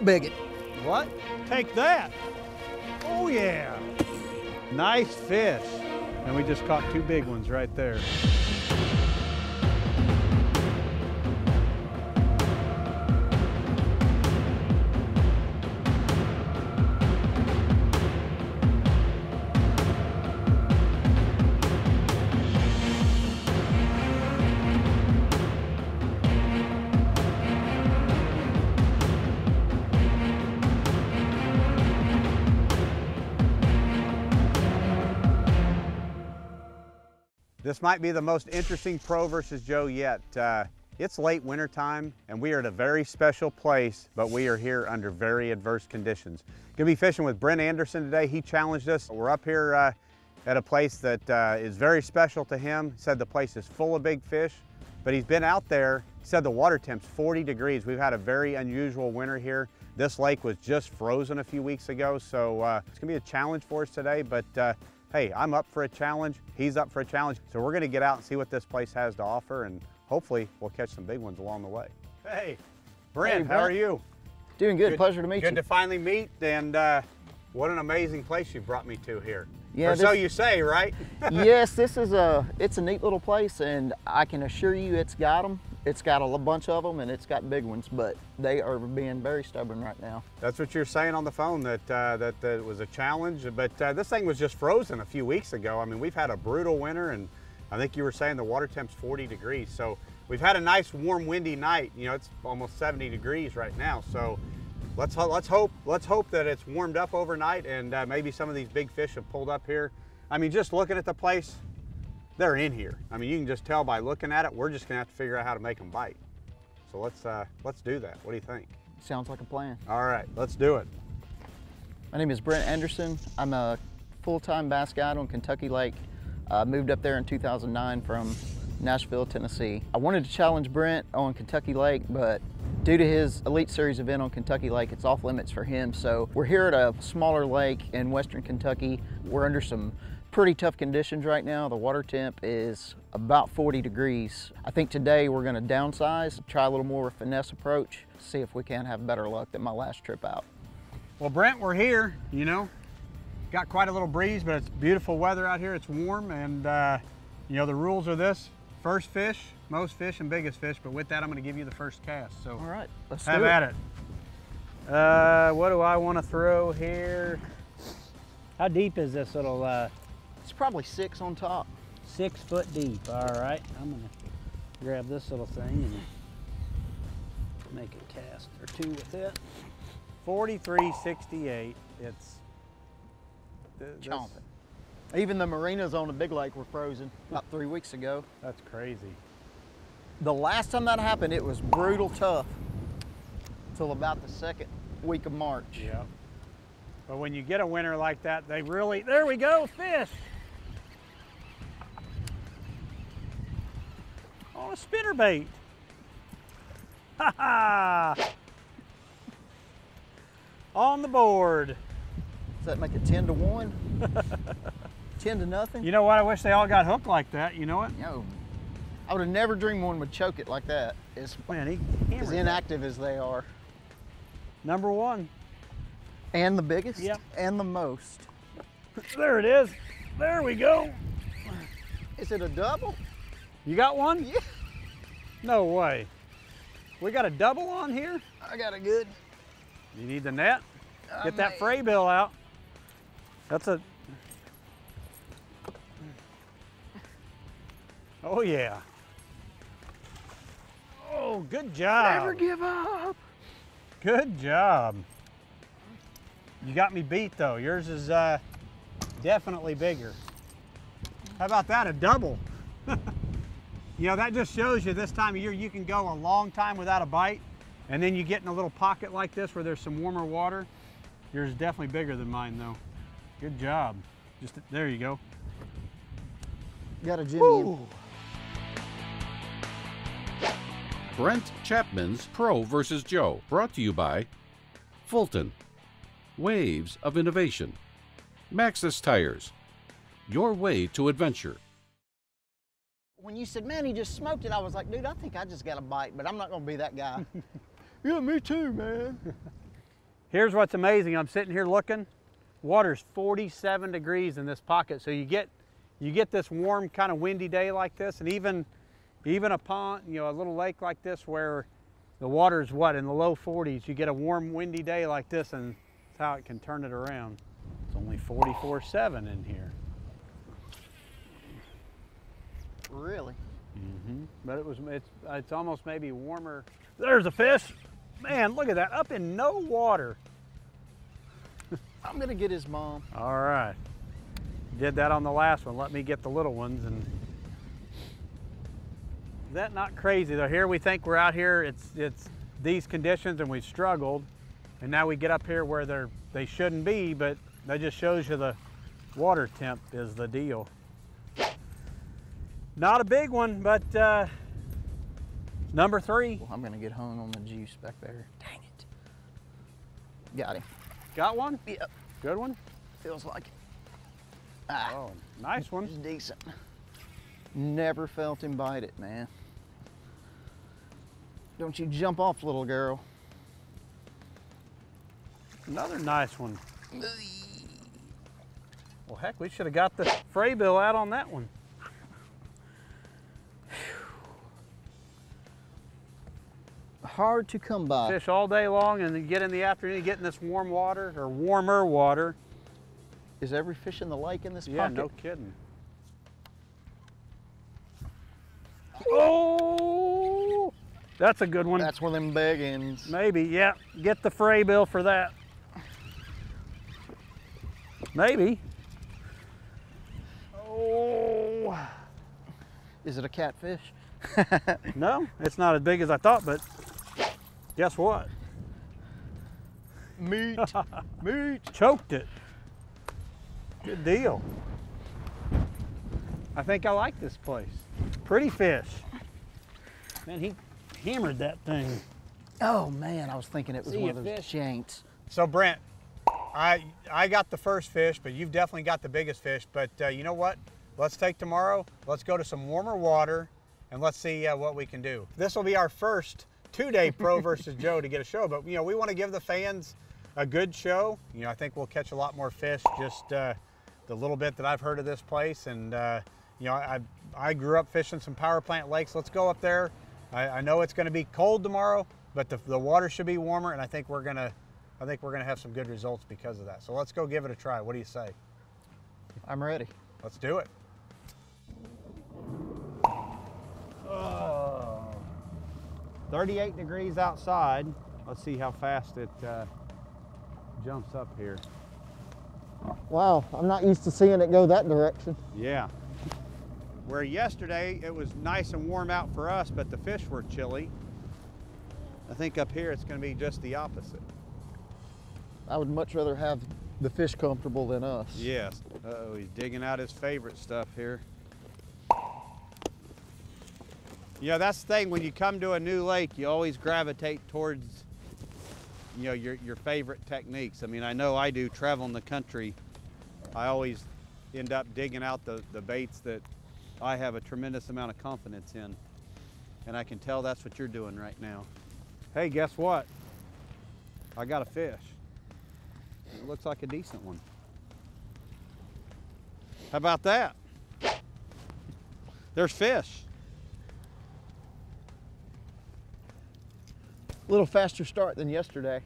biggin. What? Take that. Oh yeah. Nice fish. And we just caught 2 big ones right there. This might be the most interesting Pro versus Joe yet. It's late winter time and we are at a very special place, but we are here under very adverse conditions. Gonna be fishing with Brent Anderson today. He challenged us. We're up here at a place that is very special to him. He said the place is full of big fish, but he's been out there. He said the water temp's 40 degrees. We've had a very unusual winter here. This lake was just frozen a few weeks ago, so it's gonna be a challenge for us today, but hey, I'm up for a challenge, he's up for a challenge, so we're gonna get out and see what this place has to offer, and hopefully we'll catch some big ones along the way. Hey, Brent, how are you? Doing good, pleasure to meet you. Good to finally meet, and what an amazing place you brought me to here. Yeah, or so you say, right? Yes, this is it's a neat little place, and I can assure you it's got them. It's got a bunch of them, and it's got big ones, but they are being very stubborn right now. That's what you're saying on the phone, that that it was a challenge, but this thing was just frozen a few weeks ago. I mean, we've had a brutal winter, and I think you were saying the water temp's 40 degrees. So we've had a nice, warm, windy night. You know, it's almost 70 degrees right now. So let's hope that it's warmed up overnight, and maybe some of these big fish have pulled up here. I mean, just looking at the place, they're in here. I mean, you can just tell by looking at it. We're just gonna have to figure out how to make them bite. So let's do that. What do you think? Sounds like a plan. All right, let's do it. My name is Brent Anderson. I'm a full-time bass guide on Kentucky Lake. Moved up there in 2009 from Nashville, Tennessee. I wanted to challenge Brent on Kentucky Lake, but due to his Elite Series event on Kentucky Lake, it's off limits for him. So we're here at a smaller lake in western Kentucky. We're under some pretty tough conditions right now. The water temp is about 40 degrees. I think today we're gonna downsize, try a little more finesse approach, see if we can have better luck than my last trip out. Well, Brent, we're here, you know. Got quite a little breeze, but it's beautiful weather out here. It's warm, and you know, the rules are this: first fish, most fish, and biggest fish. But with that, I'm gonna give you the first cast. So all right, let's have do it. at it. What do I wanna throw here? How deep is this little? It's probably 6 on top. 6 foot deep. All right, I'm gonna grab this little thing and make a cast or two with it. 43.68. It's chomping. Even the marinas on the big lake were frozen about 3 weeks ago. That's crazy. The last time that happened, it was brutal tough until about the 2nd week of March. Yeah. But when you get a winter like that, they really, there we go, fish. On a spinnerbait. Ha ha! On the board. Does that make it 10 to 1? 10 to nothing? You know what? I wish they all got hooked like that. You know what? No. I would have never dreamed one would choke it like that. As inactive as they are. Number 1. And the biggest? Yep. And the most. There it is. There we go. Is it a double? You got one? Yeah. No way. We got a double on here? I got a good. You need the net? Get that fray bill out. That's a... Oh yeah. Oh, good job. Never give up. Good job. You got me beat though. Yours is definitely bigger. How about that, a double? You know, that just shows you this time of year you can go a long time without a bite, and then you get in a little pocket like this where there's some warmer water. Yours is definitely bigger than mine though. Good job. Just, there you go. Got a jimmy. Brent Chapman's Pro vs. Joe, brought to you by Fulton, Waves of Innovation, Maxxis Tires, your way to adventure. When you said, man, he just smoked it, I was like, dude, I think I just got a bite, but I'm not gonna be that guy. Yeah, me too, man. Here's what's amazing. I'm sitting here looking. Water's 47 degrees in this pocket. So you get this warm, kind of windy day like this, and even a pond, you know, a little lake like this where the water's what, in the low 40s, you get a warm, windy day like this, and that's how it can turn it around. It's only 44.7 in here. Really? Mm-hmm. But it's almost maybe warmer. There's a fish. Man, look at that, up in no water. I'm gonna get his mom. All right. Did that on the last one. Let me get the little ones. And is that not crazy though? Here we think we're out here, it's these conditions and we've struggled, and now we get up here where they shouldn't be, but that just shows you the water temp is the deal. Not a big one, but number 3. Well, I'm gonna get hung on the juice back there. Dang it. Got him. Got one? Yep. Good one? Feels like it. Ah, Oh, nice one. it's decent. Never felt him bite it, man. Don't you jump off, little girl. Another nice one. Well, heck, we should have got the fray bill out on that one. Hard to come by. Fish all day long, and then get in the afternoon, you get in this warm water, or warmer water. Is every fish in the lake in this Yeah, pocket? no kidding. Oh, that's a good one. That's one of them big ends. Maybe, yeah. Get the fray bill for that. Maybe. Oh. Is it a catfish? No, it's not as big as I thought, but guess what? Meat. Meat. Choked it. Good deal. I think I like this place. Pretty fish. Man, he hammered that thing. Oh man, I was thinking it was See one a of those fish? janks. So Brent, I got the first fish, but you've definitely got the biggest fish. But you know what? Let's take tomorrow. Let's go to some warmer water, and let's see what we can do. This will be our first 2-day Pro versus Joe to get a show. But you know, we want to give the fans a good show. You know, I think we'll catch a lot more fish. Just the little bit that I've heard of this place, and you know, I grew up fishing some power plant lakes. Let's go up there. I know it's going to be cold tomorrow, but the water should be warmer, and I think we're gonna have some good results because of that. So let's go give it a try. What do you say? I'm ready. Let's do it. Oh, 38 degrees outside. Let's see how fast it jumps up here. Wow, I'm not used to seeing it go that direction. Yeah. Where yesterday it was nice and warm out for us, but the fish were chilly. I think up here it's going to be just the opposite. I would much rather have the fish comfortable than us. Yes. Uh-oh, he's digging out his favorite stuff here. You know, that's the thing, when you come to a new lake, you always gravitate towards, you know, your favorite techniques. I mean, I know I do traveling the country. I always end up digging out the baits that I have a tremendous amount of confidence in. And I can tell that's what you're doing right now. Hey, guess what? I got a fish. It looks like a decent one. How about that? There's fish. A little faster start than yesterday.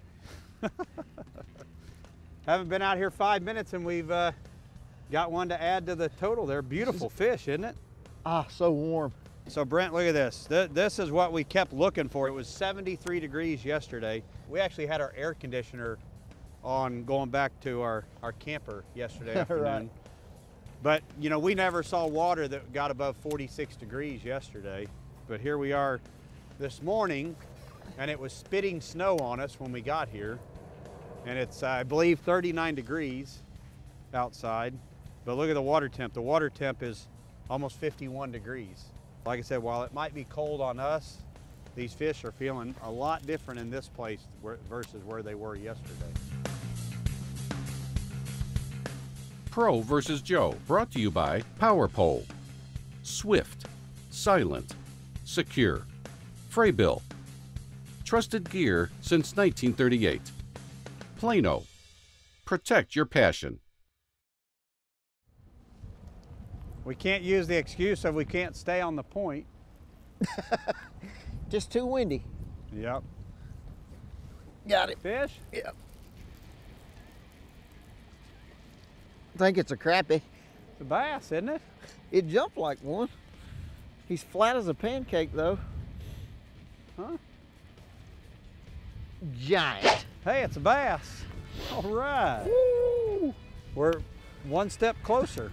Haven't been out here 5 minutes and we've got one to add to the total there. Beautiful fish, isn't it? Ah, so warm. So Brent, look at this. This is what we kept looking for. It was 73 degrees yesterday. We actually had our air conditioner on going back to our camper yesterday afternoon. Right. But you know, we never saw water that got above 46 degrees yesterday. But here we are this morning, and it was spitting snow on us when we got here. And it's, I believe, 39 degrees outside. But look at the water temp. The water temp is almost 51 degrees. Like I said, while it might be cold on us, these fish are feeling a lot different in this place versus where they were yesterday. Pro versus Joe, brought to you by Power Pole, Swift, Silent, Secure, Fraybill, trusted gear since 1938. Plano. Protect your passion. We can't use the excuse of we can't stay on the point. Just too windy. Yep. Got it. Fish? Yep. I think it's a crappie. It's a bass, isn't it? It jumped like one. He's flat as a pancake though. Huh? Giant. Hey, it's a bass. All right. Woo! We're one step closer.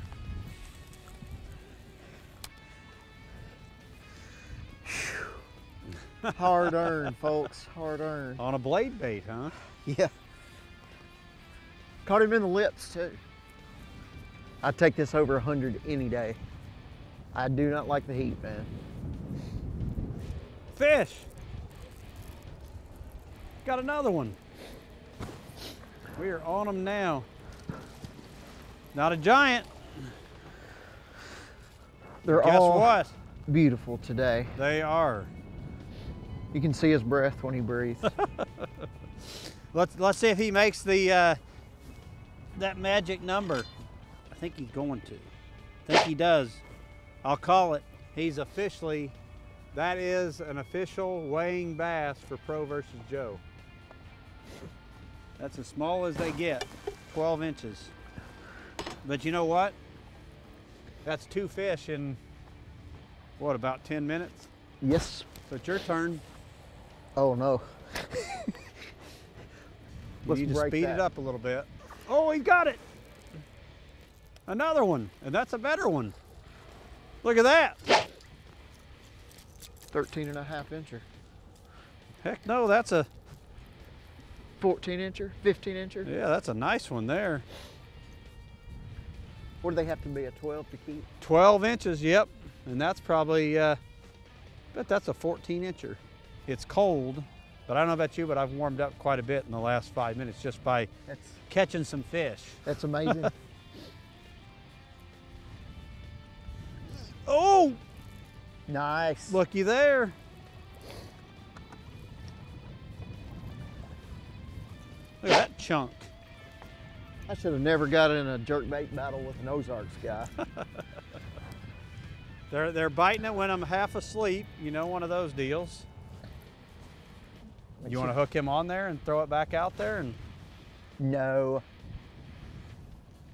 Hard earned, folks. Hard earned. On a blade bait, huh? Yeah. Caught him in the lips too. I'd take this over 100 any day. I do not like the heat, man. Fish. Got another one. We are on them now. Not a giant. They're Guess all what? beautiful today. They are. You can see his breath when he breathes. Let's see if he makes the that magic number. I think he's going to. I think he does. I'll call it. He's officially, that is an official weighing bass for Pro versus Joe. That's as small as they get, 12 inches. But you know what? That's 2 fish in, what, about 10 minutes? Yes. So it's your turn. Oh no. You Let's need to break speed that. it up a little bit. Oh, he got it. Another one, and that's a better one. Look at that. 13 and a half incher. Heck no, that's a, 14 incher, 15 incher. yeah, that's a nice one there. What do they have to be, a 12 to keep? 12 inches, yep. And that's probably, bet that's a 14 incher. It's cold, but I don't know about you, but I've warmed up quite a bit in the last 5 minutes just by catching some fish. That's amazing. Oh, Nice. looky there. Look at that chunk. I should have never got in a jerkbait battle with an Ozarks guy. They're biting it when I'm half asleep. You know, one of those deals. You want to hook him on there and throw it back out there? And No.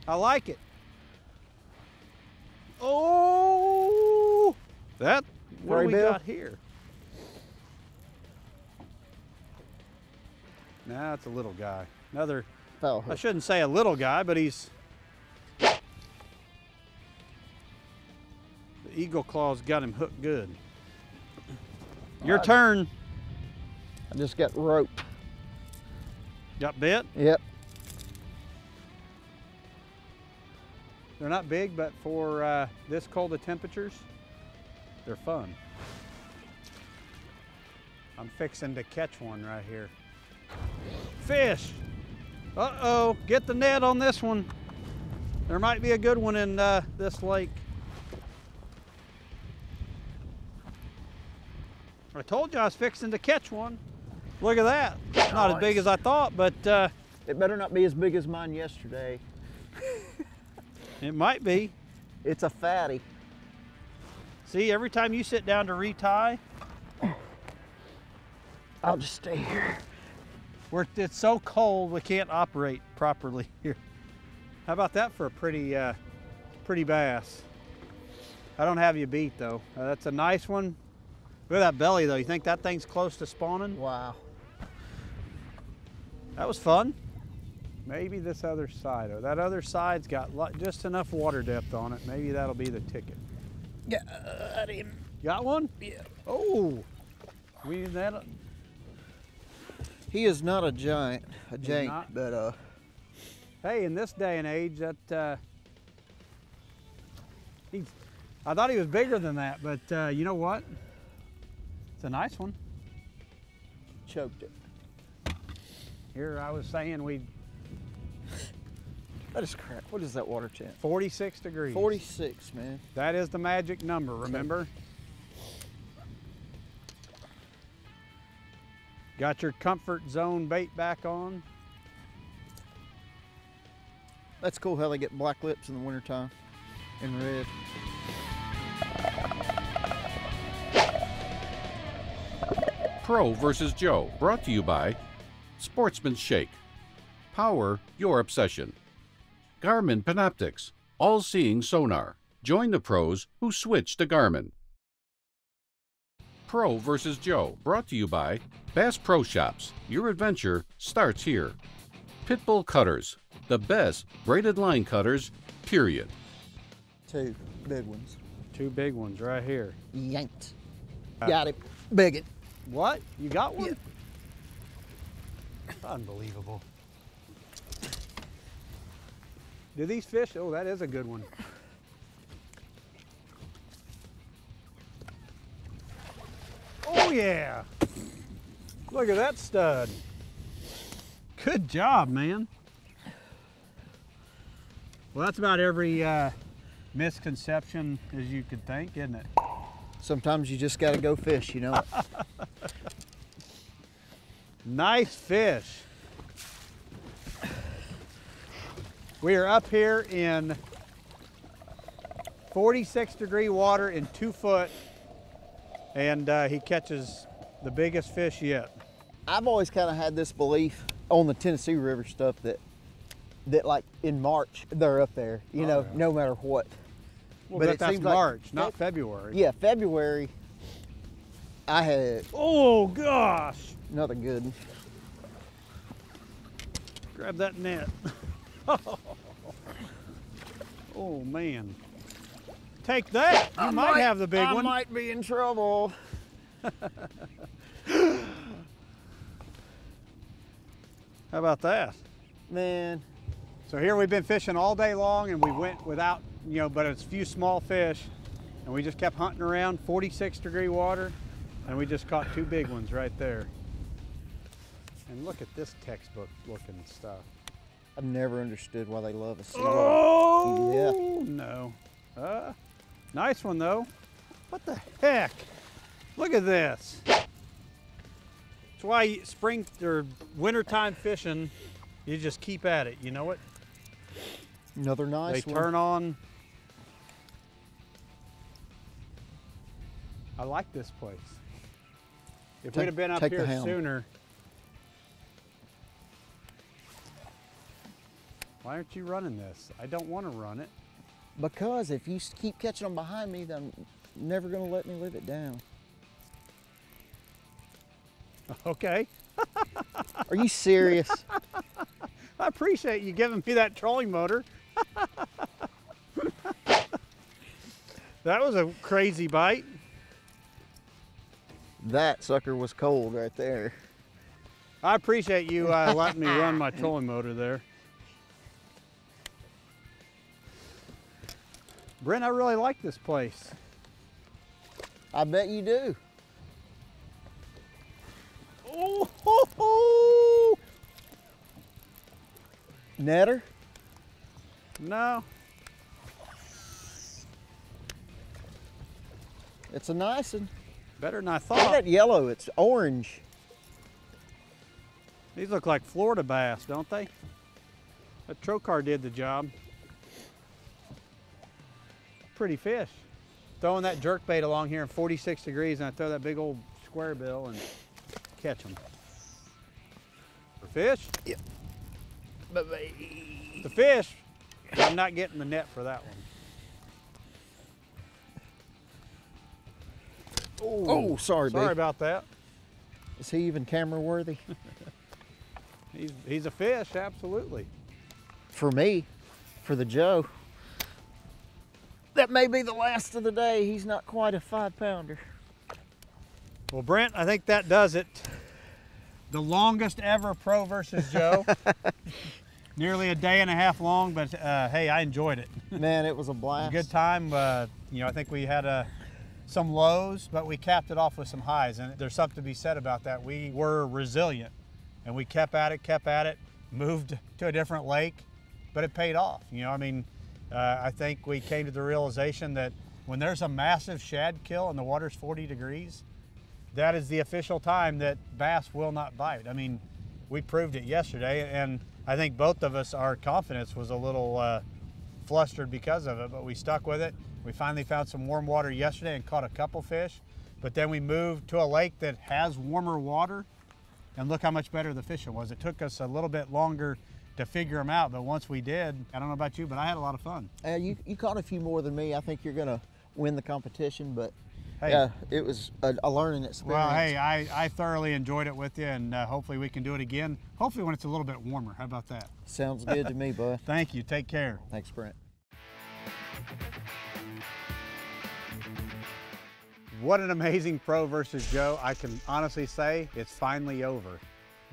I like it. Oh, that, what do we Bill? got here? Nah, it's a little guy. Another, Foul I hook. shouldn't say a little guy, but he's, the eagle claw's got him hooked good. Your turn. I just got rope. Got bit? Yep. They're not big, but for this cold of temperatures, they're fun. I'm fixing to catch one right here. Fish! Uh-oh, get the net on this one. There might be a good one in this lake. I told you I was fixing to catch one. Look at that. Not as big as I thought, but It better not be as big as mine yesterday. it might be. It's a fatty. See, every time you sit down to retie, I'll just stay here. it's so cold we can't operate properly here. How about that for a pretty, pretty bass? I don't have you beat though. That's a nice one. Look at that belly though. You think that thing's close to spawning? Wow. That was fun. Maybe this other side. Oh, that other side's got just enough water depth on it. Maybe that'll be the ticket. Got him. Got one? Yeah. Oh, we need that. He is not a giant, not. but Hey, in this day and age, that I thought he was bigger than that, but you know what? It's a nice one. choked it. Here I was saying That is crap. What is that water champ? 46 degrees. 46, man. That is the magic number, remember? Got your comfort zone bait back on. That's cool how they get black lips in the wintertime and red. Pro versus Joe, brought to you by Sportsman's Shake. Power your obsession. Garmin Panoptics, all-seeing sonar. Join the pros who switch to Garmin. Pro versus Joe, brought to you by Bass Pro Shops. Your adventure starts here. Pitbull Cutters, the best braided line cutters, period. 2 big ones. 2 big ones right here. Yanked. Got it. Big it. What? You got one? Yeah. Unbelievable. Do these fish? Oh, that is a good one. Oh yeah. Look at that stud. Good job, man. Well, that's about every misconception as you could think, isn't it? Sometimes you just gotta go fish, you know. Nice fish. We are up here in 46-degree water in 2 foot, and he catches the biggest fish yet. I've always kind of had this belief on the Tennessee River stuff that like in March they're up there, you know, yeah. no matter what. Well, but but it that's seems like March, not February. Yeah, February. I had Oh gosh! another good one. Grab that net. Oh man! Take that. You might have the big one. I might be in trouble. How about that? Man, So here we've been fishing all day long, and we went without, you know, but it's a few small fish, and we just kept hunting around 46-degree water, and we just caught 2 big ones right there. And look at this textbook looking stuff. I've never understood why they love us. Oh no! Nice one though. What the heck? Look at this. That's why spring or wintertime fishing, you just keep at it. You know it. Another nice They one. turn on. I like this place. If we'd have been up take the here helm. sooner. Why aren't you running this? I don't want to run it. Because if you keep catching them behind me, then I'm never gonna let me live it down. Okay. Are you serious? I appreciate you giving me that trolling motor. That was a crazy bite. That sucker was cold right there. I appreciate you letting me run my trolling motor there. Brent, I really like this place. I bet you do. Oh, ho, ho. Netter? No. It's a nice one. Better than I Look at thought. that yellow, it's orange. These look like Florida bass, don't they? That trocar did the job. Pretty fish. Throwing that jerk bait along here in 46 degrees, and I throw that big old square bill and catch them. For fish? Yep. The fish, I'm not getting the net for that one. Oh, sorry, Sorry babe. about that. Is he even camera worthy? He's a fish, absolutely. For me, for the Joe. That may be the last of the day. He's not quite a 5-pounder. Well, Brent, I think that does it. The longest ever Pro versus Joe. Nearly a day and a half long, but hey, I enjoyed it. Man, it was a blast. Good time. You know, I think we had some lows, but we capped it off with some highs, and there's something to be said about that. We were resilient, and we kept at it, moved to a different lake, but it paid off. You know, I mean, I think we came to the realization that when there's a massive shad kill and the water's 40 degrees, that is the official time that bass will not bite. I mean, we proved it yesterday, and I think both of us, our confidence was a little flustered because of it, but we stuck with it. We finally found some warm water yesterday and caught a couple fish, but then we moved to a lake that has warmer water, and look how much better the fishing was. It took us a little bit longer to figure them out, but once we did, I don't know about you, but I had a lot of fun. You caught a few more than me. I think you're gonna win the competition, but Hey. yeah, it was a learning experience. Well, hey, I thoroughly enjoyed it with you, and hopefully we can do it again. Hopefully when it's a little bit warmer. How about that? Sounds good to me, bud. Thank you. Take care. Thanks, Brent. What an amazing Pro versus Joe. I can honestly say it's finally over.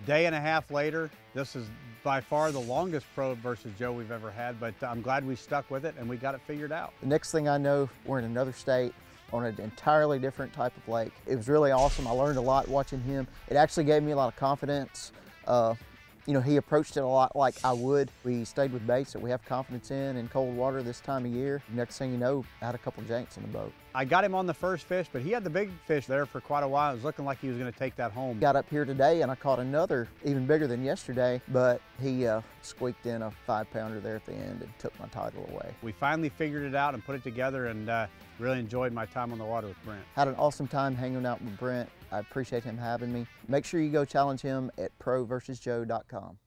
Day and a half later, this is by far the longest Pro versus Joe we've ever had, but I'm glad we stuck with it and we got it figured out. The next thing I know, we're in another state on an entirely different type of lake. It was really awesome. I learned a lot watching him. It actually gave me a lot of confidence. You know, he approached it a lot like I would. We stayed with baits that we have confidence in cold water this time of year. Next thing you know, I had a couple janks in the boat. I got him on the first fish, but he had the big fish there for quite a while. It was looking like he was going to take that home. Got up here today and I caught another even bigger than yesterday, but he squeaked in a 5-pounder there at the end and took my title away. We finally figured it out and put it together, and really enjoyed my time on the water with Brent. Had an awesome time hanging out with Brent. I appreciate him having me. Make sure you go challenge him at provsjoe.com.